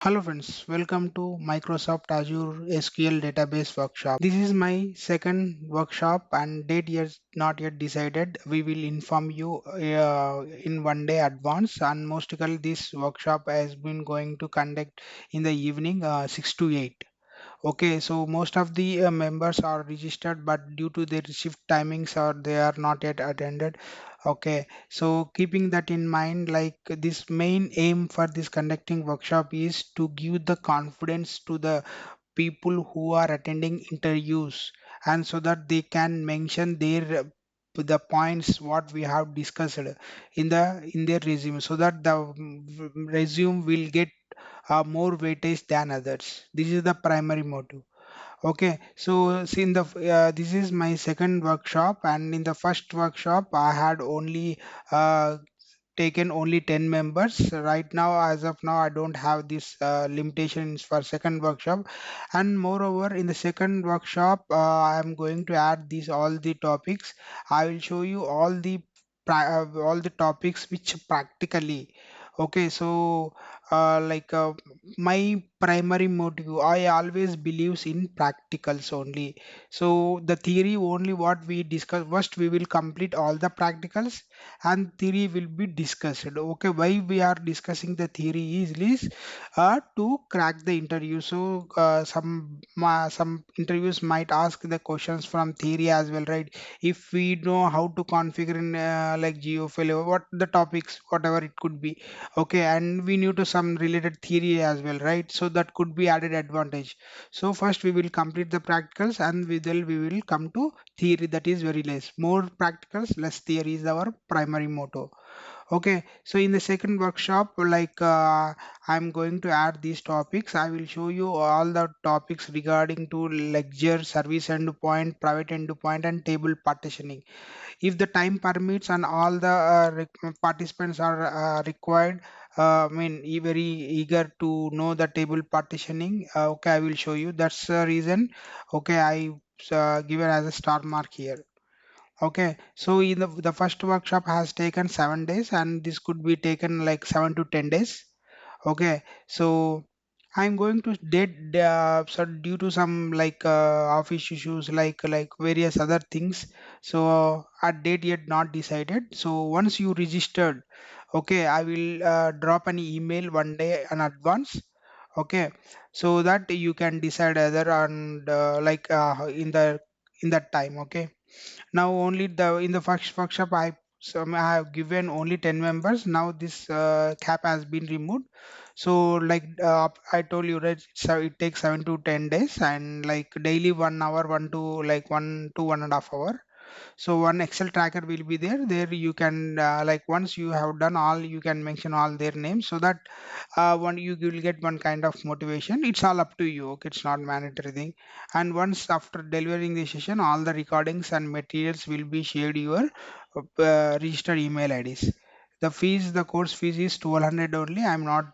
Hello friends, welcome to Microsoft Azure SQL Database Workshop. This is my second workshop and date is not yet decided. We will inform you in one day advance, and most likely this workshop has been going to conduct in the evening 6 to 8. Okay, so most of the members are registered, but due to their shift timings or they are not yet attended. Okay, so keeping that in mind, like this main aim for this conducting workshop is to give the confidence to the people who are attending interviews, and so that they can mention the points what we have discussed in their resume, so that the resume will get more weightage than others. This is the primary motive. Okay, so see in the this is my second workshop, and in the first workshop I had only uh, taken only 10 members. Right now, as of now, I don't have this limitations for second workshop. And moreover, in the second workshop, I am going to add these all the topics. I will show you all the topics which practically. Okay, so like my primary motive, I always believes in practicals only. So the theory only what we discuss first, we will complete all the practicals and theory will be discussed. Okay, why we are discussing the theory is to crack the interview. So some interviews might ask the questions from theory as well, right? If we know how to configure in like geofile, what the topics, whatever it could be. Okay, and we knew to some related theory as well, right? So that could be added advantage. So first we will complete the practicals, and we will come to theory, that is very less. More practicals, less theory is our primary motto. Okay, so in the second workshop, like I'm going to add these topics. I will show you all the topics regarding to ledger, service endpoint, private endpoint, and table partitioning. If the time permits and all the participants are required, very eager to know the table partitioning. Okay, I will show you. That's the reason. Okay, I given as a star mark here. Okay, so in the first workshop has taken 7 days, and this could be taken like 7 to 10 days. Okay, so I'm going to date so due to some like office issues, like various other things. So a date yet not decided. So once you registered, okay, I will drop an email one day in advance. Okay, so that you can decide either on in that time. Okay, now only the in the first workshop I have given only 10 members. Now this cap has been removed. So like I told you, right, so it takes 7 to 10 days, and like daily 1 hour, 1 to 1.5 hour. So one Excel tracker will be there you can like once you have done all, you can mention all their names, so that one you will get one kind of motivation. It's all up to you. Okay, it's not mandatory thing. And once after delivering the session, all the recordings and materials will be shared your registered email IDs. The course fees is 1200 only. I'm not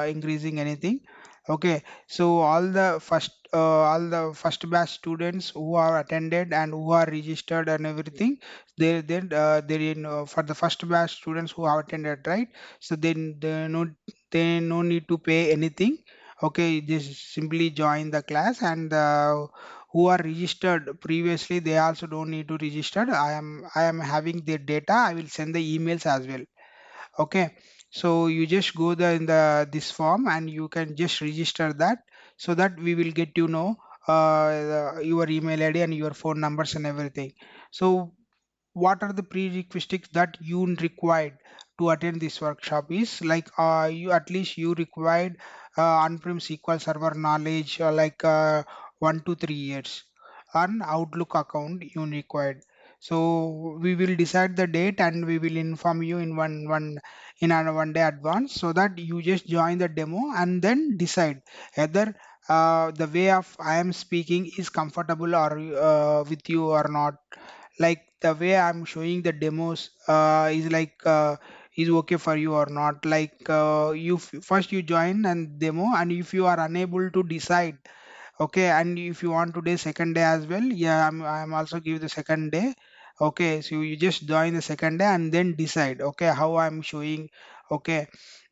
increasing anything. Okay, so all the first batch students who are attended and who are registered and everything, they're in for the first batch students who have attended, right? So then they no need to pay anything. Okay, just simply join the class, and who are registered previously, they also don't need to register. I am having their data. I will send the emails as well. Okay, so you just go the in the this form, and you can just register that, so that we will get to know your email ID and your phone numbers and everything. So what are the prerequisites that you required to attend this workshop is like you at least you required on-prem SQL Server knowledge, 1 to 3 years, an Outlook account you required. So we will decide the date, and we will inform you in one day advance, so that you just join the demo and then decide whether the way of I am speaking is comfortable or with you or not. Like the way I'm showing the demos is okay for you or not. Like first you join and demo, and if you are unable to decide, okay, and if you want to do second day as well, yeah, I'm also give the second day. Okay, so you just join the second day and then decide, okay, how I'm showing. Okay,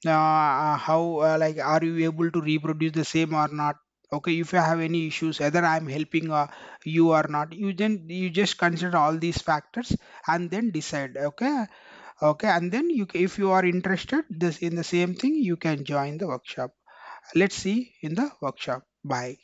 how like are you able to reproduce the same or not. Okay, if you have any issues whether I'm helping you or not, you just consider all these factors and then decide. Okay. Okay, and then if you are interested this in the same thing, you can join the workshop. Let's see in the workshop. Bye.